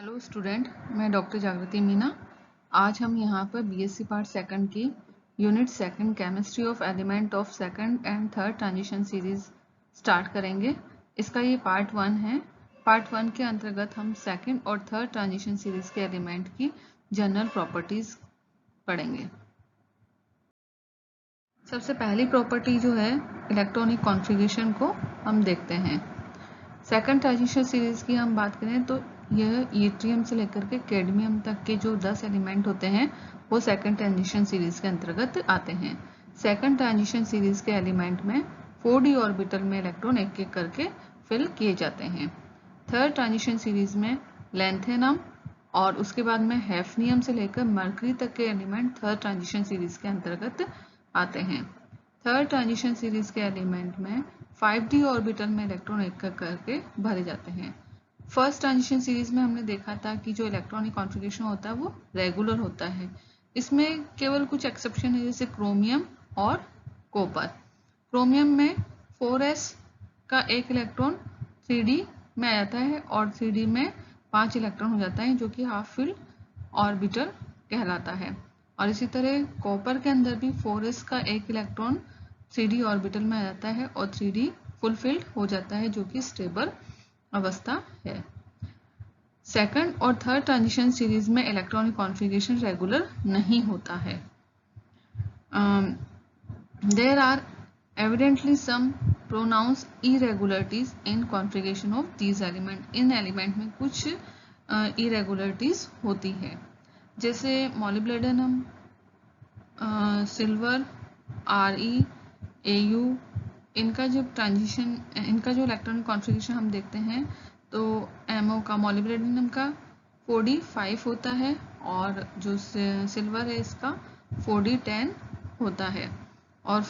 Hello student, मैं doctor जागृति मीना। आज हम यहाँ पर बीएससी पार्ट सेकंड की unit second chemistry of element of second and third transition series start करेंगे। इसका ये पार्ट 1 है। पार्ट 1 के अंतर्गत हम सेकंड और थर्ड ट्रांजिशन सीरीज के एलिमेंट की जनरल प्रॉपर्टीज पढ़ेंगे। सबसे पहली प्रॉपर्टी जो है इलेक्ट्रॉनिक कॉन्फ़िगरेशन को हम देखते हैं। सेकंड ट्रांजिशन सीरीज की हम बात करें तो यह ईट्रियम से लेकर के कैडमियम तक के जो 10 एलिमेंट होते हैं वो सेकंड ट्रांजिशन सीरीज के अंतर्गत आते हैं। सेकंड ट्रांजिशन सीरीज के एलिमेंट में 4d ऑर्बिटल में इलेक्ट्रॉन एक एक करके फिल किए जाते हैं। थर्ड ट्रांजिशन सीरीज में लैंथेनम और उसके बाद में हैफनियम से लेकर मरकरी तक के एलिमेंट थर्ड ट्रांजिशन सीरीज के अंतर्गत आते हैं। थर्ड ट्रांजिशन सीरीज के एलिमेंट में 5d ऑर्बिटल में इलेक्ट्रॉन एक एक करके भरे जाते हैं। फर्स्ट ट्रांजिशन सीरीज में हमने देखा था कि जो इलेक्ट्रॉनिक कॉन्फ़िगरेशन होता है वो रेगुलर होता है। इसमें केवल कुछ एक्सेप्शन है, जैसे क्रोमियम और कॉपर। क्रोमियम में 4s का एक इलेक्ट्रॉन 3d में आ जाता है और 3d में 5 इलेक्ट्रॉन हो जाता है, जो कि हाफ फिल्ड ऑर्बिटल कहलाता है। और इसी तरह कॉपर के अंदर भी 4s का एक इलेक्ट्रॉन 3d ऑर्बिटल में आ जाता है और 3d फुल फिल्ड हो जाता है, जो कि स्टेबल अवस्था है। सेकंड और थर्ड ट्रांजिशन सीरीज में इलेक्ट्रॉनिक कॉन्फ़िगरेशन रेगुलर नहीं होता है। There are evidently some pronounced irregularities in configuration of these element. इन एलिमेंट में कुछ इरेगुलरिटीज होती है, जैसे मॉलिब्डेनम, सिल्वर, Re, Au, इनका जो इलेक्ट्रॉनिक कॉन्फ़िगरेशन हम देखते हैं तो MO का, मॉलिब्डेनम का 4d 5 होता है और जो सिल्वर है इसका 4d 10 होता है और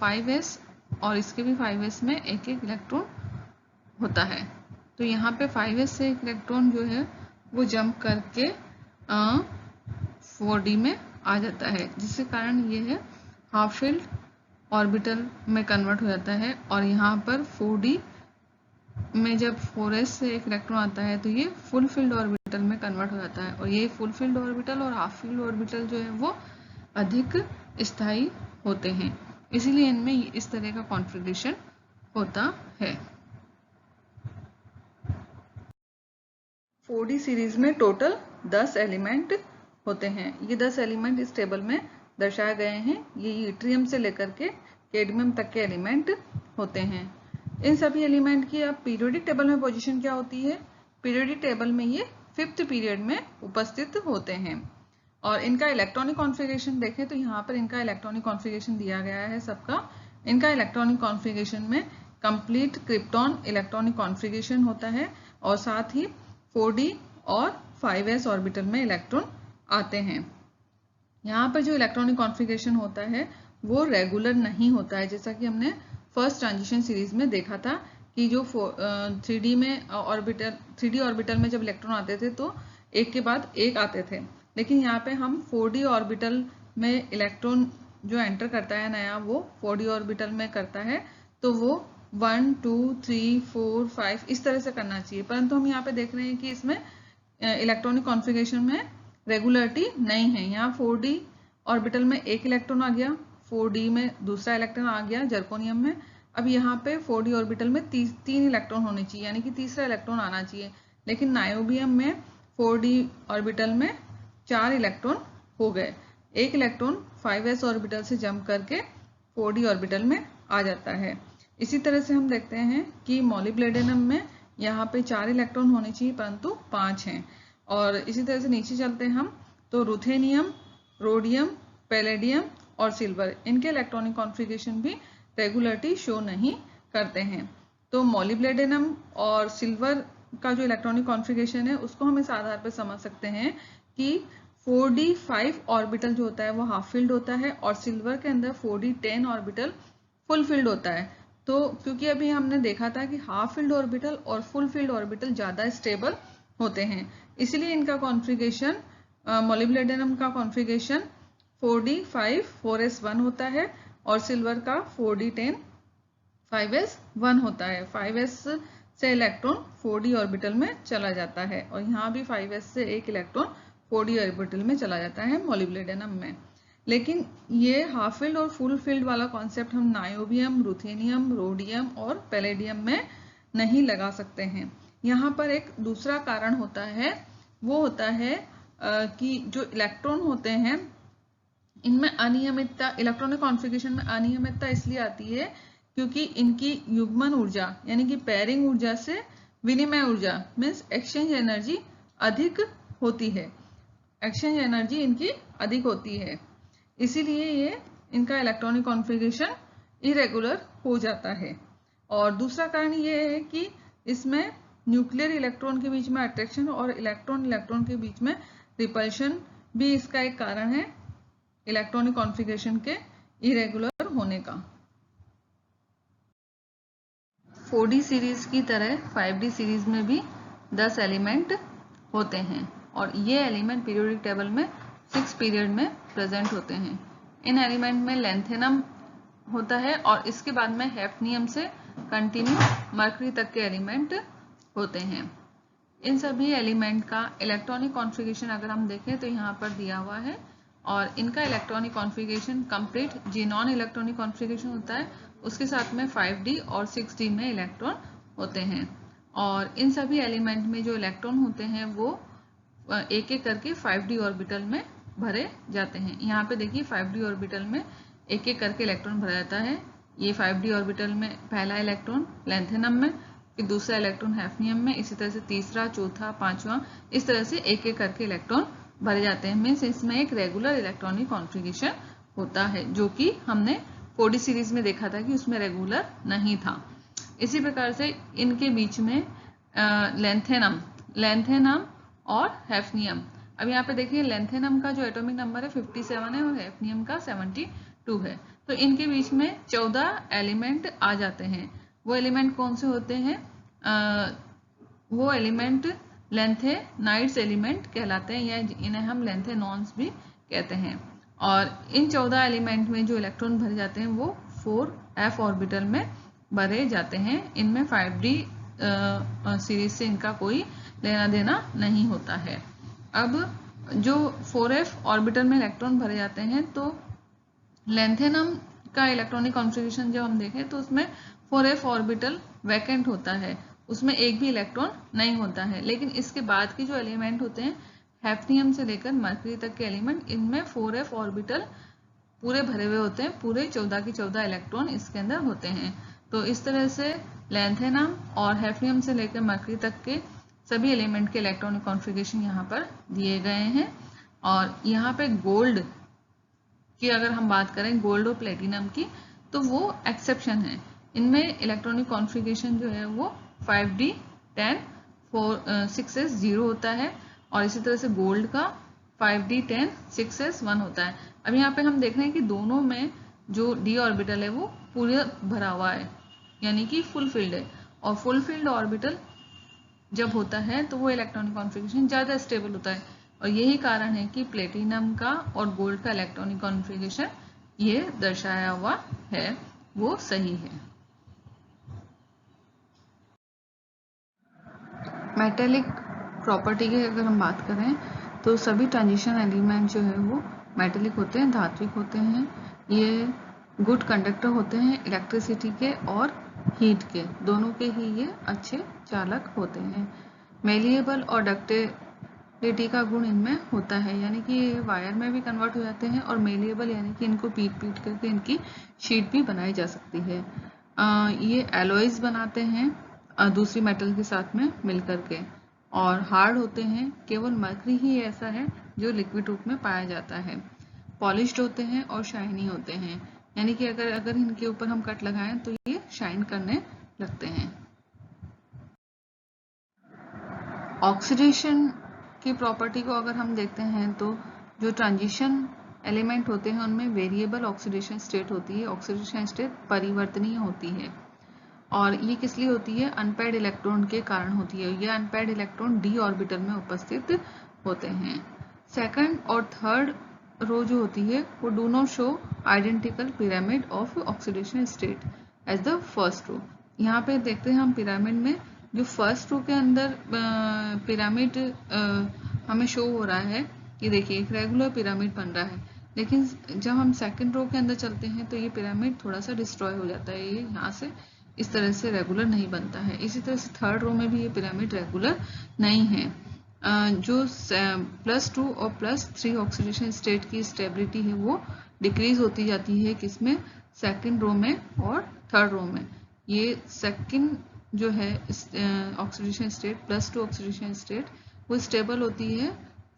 5s और इसके भी 5s में एक एक इलेक्ट्रॉन होता है। तो यहाँ पे 5s से एक इलेक्ट्रॉन जो है वो जंप करके 4d में आ जाता है, जिसके कारण ये है हाफ फील्ड ऑर्बिटल में कन्वर्ट हो जाता है। और यहाँ पर 4d में जब 4s से एक इलेक्ट्रॉन आता है तो ये फुल फील्ड ऑर्बिटल में कन्वर्ट हो जाता है। और ये फुल फील्ड ऑर्बिटल और हाफ फील्ड ऑर्बिटल जो है वो अधिक स्थायी होते हैं, इसीलिए इनमें इस तरह का कॉन्फ़िगरेशन होता है। 4d सीरीज में टोटल 10 एलिमेंट होते हैं। ये 10 एलिमेंट इस टेबल में दर्शाए गए हैं। ये यूट्रियम से लेकर के कैडमियम तक के एलिमेंट होते हैं। इन सभी एलिमेंट की अब पीरियोडिक टेबल में पोजीशन क्या होती है? पीरियोडिक टेबल में ये 5th पीरियड में उपस्थित होते हैं। और इनका इलेक्ट्रॉनिक कॉन्फ़िगरेशन देखें तो यहाँ पर इनका इलेक्ट्रॉनिक कॉन्फ़िगरेशन दिया गया है सबका। इनका इलेक्ट्रॉनिक कॉन्फ़िगरेशन में कंप्लीट क्रिप्टॉन इलेक्ट्रॉनिक कॉन्फ़िगरेशन होता है और साथ ही 4d और 5s ऑर्बिटल में इलेक्ट्रॉन आते हैं। यहाँ पर जो इलेक्ट्रॉनिक कॉन्फ़िगरेशन होता है वो रेगुलर नहीं होता है, जैसा कि हमने फर्स्ट ट्रांजिशन सीरीज में देखा था कि जो 3d ऑर्बिटल में जब इलेक्ट्रॉन आते थे तो एक के बाद एक आते थे, लेकिन यहाँ पे हम 4d ऑर्बिटल में इलेक्ट्रॉन जो एंटर करता है नया वो 4d ऑर्बिटल में करता है, तो वो 1 2 3 4 5 इस तरह से करना चाहिए। परंतु हम यहाँ पे देख रहे हैं कि इसमें इलेक्ट्रॉनिक कॉन्फ़िगरेशन में रेगुलरिटी नहीं है। यहाँ 4d ऑर्बिटल में एक इलेक्ट्रॉन आ गया, 4d में दूसरा इलेक्ट्रॉन आ गया जर्कोनियम में। अब यहाँ पे 4d ऑर्बिटल में 3 इलेक्ट्रॉन होने चाहिए, यानी कि तीसरा इलेक्ट्रॉन आना चाहिए, लेकिन नायोबियम में 4d ऑर्बिटल में 4 इलेक्ट्रॉन हो गए। एक इलेक्ट्रॉन 5s ऑर्बिटल से जंप करके 4d ऑर्बिटल में आ जाता है। इसी तरह से हम देखते हैं कि मॉलिब्डेनम में यहाँ पे 4 इलेक्ट्रॉन होने चाहिए परंतु 5 हैं। और इसी तरह से नीचे चलते हैं हम तो रुथेनियम, रोडियम, पैलेडियम और सिल्वर, इनके इलेक्ट्रॉनिक कॉन्फ़िगरेशन भी रेगुलरिटी शो नहीं करते हैं। तो मॉलिब्डेनम और सिल्वर का जो इलेक्ट्रॉनिक कॉन्फ़िगरेशन है उसको हम इस आधार पर समझ सकते हैं कि 4d 5 ऑर्बिटल जो होता है वो हाफ फील्ड होता है और सिल्वर के अंदर 4d 10 ऑर्बिटल फुल फील्ड होता है। तो क्योंकि अभी हमने देखा था कि हाफ फील्ड ऑर्बिटल और फुल फील्ड ऑर्बिटल ज़्यादा स्टेबल होते हैं, इसलिए इनका कॉन्फ़िगरेशन, मॉलिब्डेनम का कॉन्फ़िगरेशन 4d 5 4s 1 होता है और सिल्वर का 4d 10 5s 1 होता है। 5s से इलेक्ट्रॉन 4d ऑर्बिटल में चला जाता है और यहाँ भी 5s से एक इलेक्ट्रॉन 4d ऑर्बिटल में चला जाता है मोलिब्डेनम में। लेकिन ये हाफ फील्ड और फुल फील्ड वाला कॉन्सेप्ट हम नायोबियम, रुथेनियम, रोडियम और पैलेडियम में नहीं लगा सकते हैं। यहाँ पर एक दूसरा कारण होता है, वो होता है कि जो इलेक्ट्रॉन होते हैं इनमें अनियमितता, इलेक्ट्रॉनिक कॉन्फ़िगरेशन में अनियमितता इसलिए आती है क्योंकि इनकी युग्मन ऊर्जा यानी कि पेयरिंग ऊर्जा से विनिमय ऊर्जा मीन्स एक्सचेंज एनर्जी अधिक होती है, एक्सचेंज एनर्जी इनकी अधिक होती है, इसीलिए ये इनका इलेक्ट्रॉनिक कॉन्फ़िगरेशन इरेगुलर हो जाता है। और दूसरा कारण ये है कि इसमें न्यूक्लियर इलेक्ट्रॉन के बीच में अट्रैक्शन और इलेक्ट्रॉन इलेक्ट्रॉन के बीच में रिपल्शन भी इसका एक कारण है इलेक्ट्रॉनिक कॉन्फ़िगरेशन के इरेगुलर होने का। 4D सीरीज की तरह 5D सीरीज में भी 10 एलिमेंट होते हैं और ये एलिमेंट पीरियोडिक टेबल में 6 पीरियड में प्रेजेंट होते हैं। इन एलिमेंट में लेंथेनम होता है और इसके बाद में हैफनियम से कंटिन्यू मरकरी तक के एलिमेंट होते हैं। इन सभी एलिमेंट का इलेक्ट्रॉनिक कॉन्फ़िगरेशन अगर हम देखें तो यहाँ पर दिया हुआ है और इनका electronic configuration complete xenon electronic configuration होता है, उसके साथ में 5D और 6D में इलेक्ट्रॉन होते हैं और इन सभी एलिमेंट में जो इलेक्ट्रॉन होते हैं वो एक एक करके 5D ऑर्बिटल में भरे जाते हैं। यहाँ पे देखिए 5D ऑर्बिटल में एक एक करके इलेक्ट्रॉन भरा जाता है। ये 5D ऑर्बिटल में पहला इलेक्ट्रॉन लेंथेनम में, फिर दूसरा इलेक्ट्रॉन हैफनियम में, इसी तरह से तीसरा, चौथा, पांचवा, इस तरह से एक एक करके इलेक्ट्रॉन भरे जाते हैं। मीन्स इसमें एक रेगुलर इलेक्ट्रॉनिक कॉन्फ़िगरेशन होता है जो कि हमने 4D सीरीज में देखा था कि उसमें रेगुलर नहीं था। इसी प्रकार से इनके बीच में लेंथेनम और हैफनियम, अब यहाँ पे देखिए लेंथेनम का जो एटॉमिक नंबर है 57 है और हैफनियम का 72 है, तो इनके बीच में 14 एलिमेंट आ जाते हैं। वो एलिमेंट कौन से होते हैं? वो एलिमेंट लेंथेनाइड्स एलिमेंट कहलाते हैं या इन्हें हम लेंथेनॉन्स भी कहते हैं। और इन 14 एलिमेंट में जो इलेक्ट्रॉन भरे जाते हैं वो 4f ऑर्बिटल में भरे जाते हैं। इनमें 5D सीरीज से इनका कोई लेना देना नहीं होता है। अब जो 4f ऑर्बिटल में इलेक्ट्रॉन भरे जाते हैं तो लेंथेनम का इलेक्ट्रॉनिक कॉन्फ़िगरेशन जब हम देखें तो उसमें 4f ऑर्बिटल वैकेंट होता है, उसमें एक भी इलेक्ट्रॉन नहीं होता है। लेकिन इसके बाद के जो एलिमेंट होते हैं हैफनियम से लेकर मरकरी तक के एलिमेंट, इनमें 4f ऑर्बिटल पूरे भरे हुए होते हैं, पूरे 14 के 14 इलेक्ट्रॉन इसके अंदर होते हैं। तो इस तरह से लेंथेनम और हैफनियम से लेकर मरकरी तक के सभी एलिमेंट के इलेक्ट्रॉनिक कॉन्फ़िगरेशन यहाँ पर दिए गए हैं। और यहाँ पे गोल्ड की अगर हम बात करें, गोल्ड और प्लेटिनम की, तो वो एक्सेप्शन है। इनमें इलेक्ट्रॉनिक कॉन्फ़िगरेशन जो है वो 5D 10 4 6s 0 होता है और इसी तरह से गोल्ड का 5D 10 6s 1 होता है। अब यहाँ पे हम देख रहे हैं कि दोनों में जो d ऑर्बिटल है वो पूरा भरा हुआ है यानी कि फुल फील्ड है, और फुल फील्ड ऑर्बिटल जब होता है तो वो इलेक्ट्रॉनिक कॉन्फ़िगरेशन ज़्यादा स्टेबल होता है और यही कारण है कि प्लेटिनम का और गोल्ड का इलेक्ट्रॉनिक कॉन्फ़िगरेशन ये दर्शाया हुआ है वो सही है। मेटेलिक प्रॉपर्टी की अगर हम बात करें तो सभी ट्रांजिशन एलिमेंट जो है वो मेटेलिक होते हैं, धात्विक होते हैं। ये गुड कंडक्टर होते हैं इलेक्ट्रिसिटी के और हीट के, दोनों के ही ये अच्छे चालक होते हैं। मेलिएबल और डक्टिलिटी का गुण इनमें होता है, यानी कि ये वायर में भी कन्वर्ट हो जाते हैं, और मेलिएबल यानी कि इनको पीट करके इनकी शीट भी बनाई जा सकती है। ये एलॉयज बनाते हैं दूसरी मेटल के साथ में मिलकर के, और हार्ड होते हैं। केवल मरकरी ही ऐसा है जो लिक्विड रूप में पाया जाता है। पॉलिश्ड होते हैं और शाइनी होते हैं, यानी कि अगर इनके ऊपर हम कट लगाएं तो ये शाइन करने लगते हैं। ऑक्सीडेशन की प्रॉपर्टी को अगर हम देखते हैं तो जो ट्रांजिशन एलिमेंट होते हैं उनमें वेरिएबल ऑक्सीडेशन स्टेट होती है। ऑक्सीडेशन स्टेट परिवर्तनीय होती है, और ये किस लिए होती है? अनपेयर्ड इलेक्ट्रॉन के कारण होती है। ये अनपेयर्ड इलेक्ट्रॉन d ऑर्बिटल में उपस्थित होते हैं। सेकंड और थर्ड रो जो होती है वो do not show identical pyramid of oxidation state as the first row. यहाँ पे देखते हैं हम पिरामिड में जो फर्स्ट रो के अंदर पिरामिड हमें शो हो रहा है, ये देखिए एक रेगुलर पिरामिड बन रहा है, लेकिन जब हम सेकंड रो के अंदर चलते हैं तो ये पिरामिड थोड़ा सा डिस्ट्रॉय हो जाता है, ये यहाँ से इस तरह से रेगुलर नहीं बनता है। इसी तरह से थर्ड रो में भी ये पिरामिड रेगुलर नहीं है। जो +2 और +3 ऑक्सीडेशन स्टेट की स्टेबिलिटी है वो डिक्रीज होती जाती है, किसमें, सेकंड रो में और थर्ड रो में। ये सेकंड जो है ऑक्सीडेशन स्टेट +2 ऑक्सीडेशन स्टेट वो स्टेबल होती है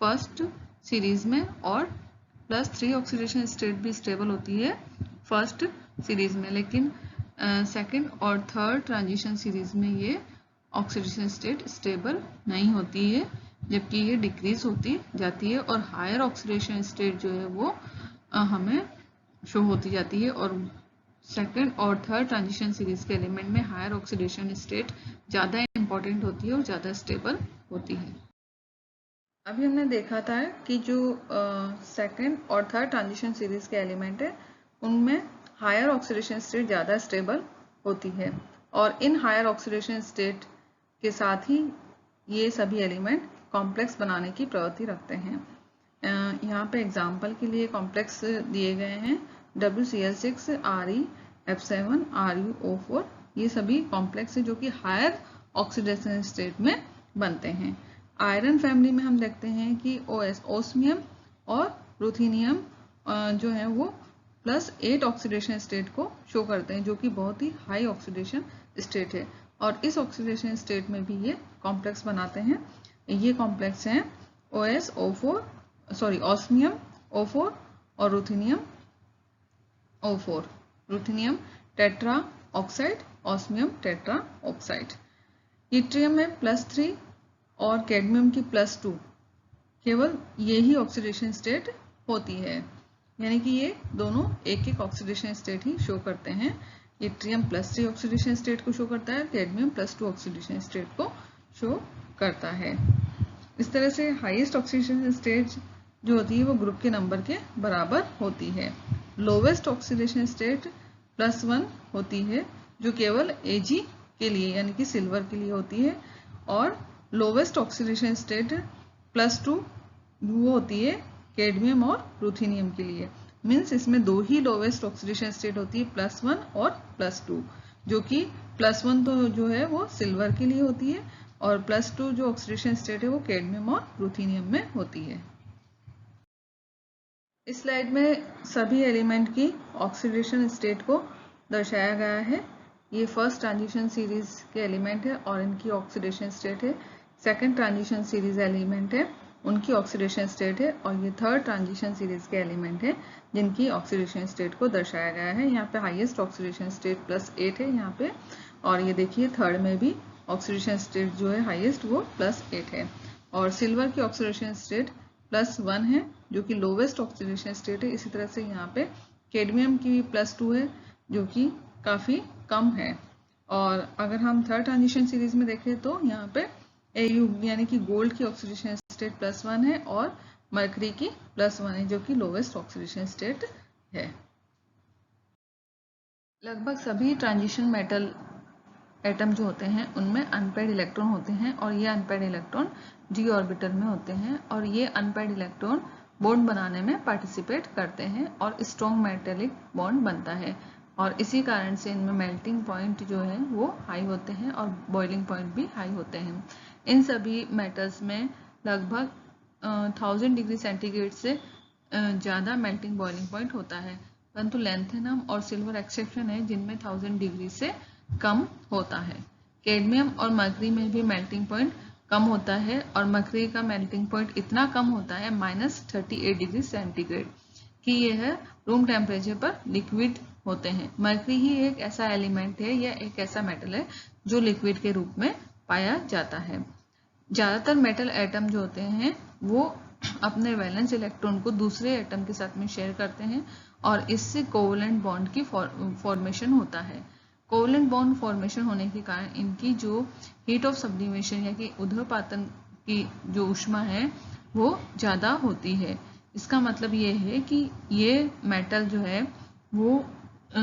फर्स्ट सीरीज में, और +3 ऑक्सीडेशन स्टेट भी स्टेबल होती है फर्स्ट सीरीज में, लेकिन सेकंड और थर्ड ट्रांजिशन सीरीज में ये ऑक्सीडेशन स्टेट स्टेबल नहीं होती है, जबकि ये डिक्रीज होती जाती है और हायर ऑक्सीडेशन स्टेट जो है वो हमें शो होती जाती है। और सेकंड और थर्ड ट्रांजिशन सीरीज के एलिमेंट में हायर ऑक्सीडेशन स्टेट ज़्यादा इंपॉर्टेंट होती है और ज़्यादा स्टेबल होती है। अभी हमने देखा था कि जो सेकंड और थर्ड ट्रांजिशन सीरीज के एलिमेंट है उनमें हायर ऑक्सीडेशन स्टेट ज़्यादा स्टेबल होती है, और इन हायर ऑक्सीडेशन स्टेट के साथ ही ये सभी एलिमेंट कॉम्प्लेक्स बनाने की प्रवृत्ति रखते हैं। यहाँ पे एग्जाम्पल के लिए कॉम्प्लेक्स दिए गए हैं WCl6, Re, F7, RuO4, ये सभी कॉम्प्लेक्स है जो कि हायर ऑक्सीडेशन स्टेट में बनते हैं। आयरन फैमिली में हम देखते हैं कि ओस्मियम और रुथेनियम जो है वो +8 ऑक्सीडेशन स्टेट को शो करते हैं, जो कि बहुत ही हाई ऑक्सीडेशन स्टेट है, और इस ऑक्सीडेशन स्टेट में भी ये कॉम्प्लेक्स बनाते हैं। ये कॉम्प्लेक्स हैं ऑस्मियम O4 और ruthenium O4, ruthenium tetra oxide, osmium tetra oxide. Yttrium में +3 और कैडमियम की +2, केवल यही ऑक्सीडेशन स्टेट होती है, यानी कि ये दोनों एक एक ऑक्सीडेशन स्टेट ही शो करते हैं। इट्रियम +3 ऑक्सीडेशन स्टेट को शो करता है, कैडमियम +2 ऑक्सीडेशन स्टेट को शो करता है। इस तरह से हाईएस्ट ऑक्सीडेशन स्टेट जो होती है वो ग्रुप के नंबर के बराबर होती है। लोवेस्ट ऑक्सीडेशन स्टेट +1 होती है, जो केवल Ag के लिए यानी कि सिल्वर के लिए होती है, और लोवेस्ट ऑक्सीडेशन स्टेट +2 वो होती है कैडमियम और रुथेनियम के लिए। मीन्स इसमें दो ही लोवेस्ट ऑक्सीडेशन स्टेट होती है, +1 और +2, जो कि +1 तो जो है वो सिल्वर के लिए होती है, और +2 जो ऑक्सीडेशन स्टेट है वो कैडमियम और रुथेनियम में होती है। इस स्लाइड में सभी एलिमेंट की ऑक्सीडेशन स्टेट को दर्शाया गया है। ये फर्स्ट ट्रांजिशन सीरीज के एलिमेंट है और इनकी ऑक्सीडेशन स्टेट है। सेकंड ट्रांजिशन सीरीज एलिमेंट है, उनकी ऑक्सीडेशन स्टेट है, और ये थर्ड ट्रांजिशन सीरीज के एलिमेंट है जिनकी ऑक्सीडेशन स्टेट को दर्शाया गया है। यहाँ पे हाईएस्ट ऑक्सीडेशन स्टेट +8 है यहाँ पे, और ये देखिए थर्ड में भी ऑक्सीडेशन स्टेट जो है हाईएस्ट वो +8 है, और सिल्वर की ऑक्सीडेशन स्टेट +1 है जो कि लोवेस्ट ऑक्सीडेशन स्टेट है। इसी तरह से यहाँ पे कैडमियम की भी +2 है जो कि काफ़ी कम है। और अगर हम थर्ड ट्रांजिशन सीरीज में देखें तो यहाँ पे Au यानी कि गोल्ड की ऑक्सीडेशन स्टेट +1 है, और मरकरी की +1 है जो कि लोवेस्ट ऑक्सीडेशन स्टेट है। लगभग सभी ट्रांजिशन मेटल एटम जो होते हैं उनमें अनपेयर्ड इलेक्ट्रॉन होते हैं, और ये अनपेयर्ड इलेक्ट्रॉन d ऑर्बिटल में होते हैं, और ये अनपेयर्ड इलेक्ट्रॉन बॉन्ड बनाने में पार्टिसिपेट करते हैं और स्ट्रॉन्ग मेटेलिक बॉन्ड बनता है, और इसी कारण से इनमें मेल्टिंग पॉइंट जो है वो हाई होते हैं और बॉइलिंग पॉइंट भी हाई होते हैं। इन सभी मेटल्स में लगभग 1000 डिग्री सेंटीग्रेड से ज़्यादा मेल्टिंग बॉइलिंग पॉइंट होता है, परंतु लैंथेनम और सिल्वर एक्सेप्शन है जिनमें 1000 डिग्री से कम होता है। कैडमियम और मरकरी में भी मेल्टिंग पॉइंट कम होता है, और मरकरी का मेल्टिंग पॉइंट इतना कम होता है -38 डिग्री सेंटीग्रेड कि यह रूम टेम्परेचर पर लिक्विड होते हैं। मरकरी ही एक ऐसा एलिमेंट है या एक ऐसा मेटल है जो लिक्विड के रूप में पाया जाता है। ज़्यादातर मेटल एटम जो होते हैं वो अपने वैलेंस इलेक्ट्रॉन को दूसरे एटम के साथ में शेयर करते हैं, और इससे कोवलेंट बॉन्ड की फॉर्मेशन होता है। कोवलेंट बॉन्ड फॉर्मेशन होने के कारण इनकी जो हीट ऑफ सब्लिमेशन या कि ऊर्ध्वपातन की जो ऊष्मा है वो ज़्यादा होती है। इसका मतलब ये है कि ये मेटल जो है वो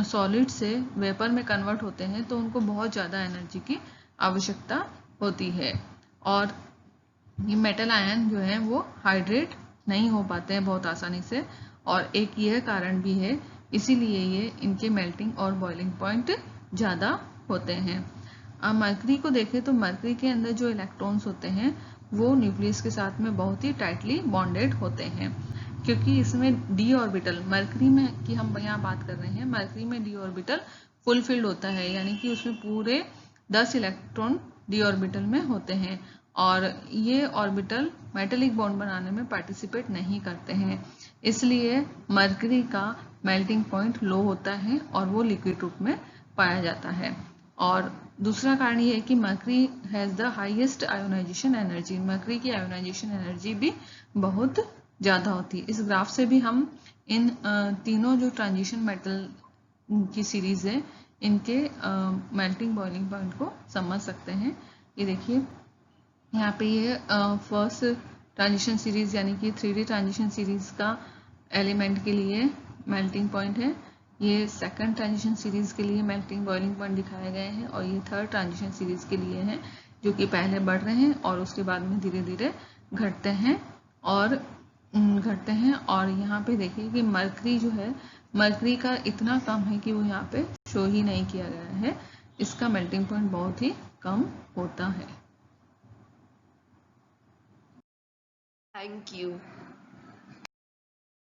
सॉलिड से वेपर में कन्वर्ट होते हैं, तो उनको बहुत ज़्यादा एनर्जी की आवश्यकता होती है। और ये मेटल आयन जो है वो हाइड्रेट नहीं हो पाते हैं बहुत आसानी से, और एक यह कारण भी है, इसीलिए ये इनके मेल्टिंग और बॉइलिंग पॉइंट ज़्यादा होते हैं। मरकरी को देखें तो मरकरी के अंदर जो इलेक्ट्रॉन्स होते हैं वो न्यूक्लियस के साथ में बहुत ही टाइटली बॉन्डेड होते हैं, क्योंकि इसमें डी ऑर्बिटल, मरकरी में की हम यहाँ बात कर रहे हैं, मरकरी में डी ऑर्बिटल फुलफिल्ड होता है, यानी कि उसमें पूरे 10 इलेक्ट्रॉन डी ऑर्बिटल में होते हैं, और ये ऑर्बिटल मेटेलिक बॉन्ड बनाने में पार्टिसिपेट नहीं करते हैं, इसलिए मरकरी का मेल्टिंग पॉइंट लो होता है और वो लिक्विड रूप में पाया जाता है। और दूसरा कारण ये है कि mercury has the highest ionisation energy, mercury की आयोनाइजेशन एनर्जी भी बहुत ज़्यादा होती है। इस ग्राफ से भी हम इन तीनों जो ट्रांजिशन मेटल की सीरीज़ है इनके मेल्टिंग बॉइलिंग पॉइंट को समझ सकते हैं। ये देखिए यहाँ पे ये फर्स्ट ट्रांजिशन सीरीज़ यानी कि 3D ट्रांजिशन सीरीज़ का एलिमेंट के लिए मेल्टिंग पॉइंट है, ये सेकंड ट्रांजिशन सीरीज़ के लिए मेल्टिंग बॉइलिंग पॉइंट दिखाए गए हैं, और ये थर्ड ट्रांजिशन सीरीज़ के लिए हैं जो कि पहले बढ़ रहे हैं और उसके बाद में धीरे धीरे घटते हैं और यहाँ पे देखिए कि मरकरी जो है, मरकरी का इतना कम है कि वो यहाँ पे शो ही नहीं किया गया है, इसका मेल्टिंग पॉइंट बहुत ही कम होता है। Thank you.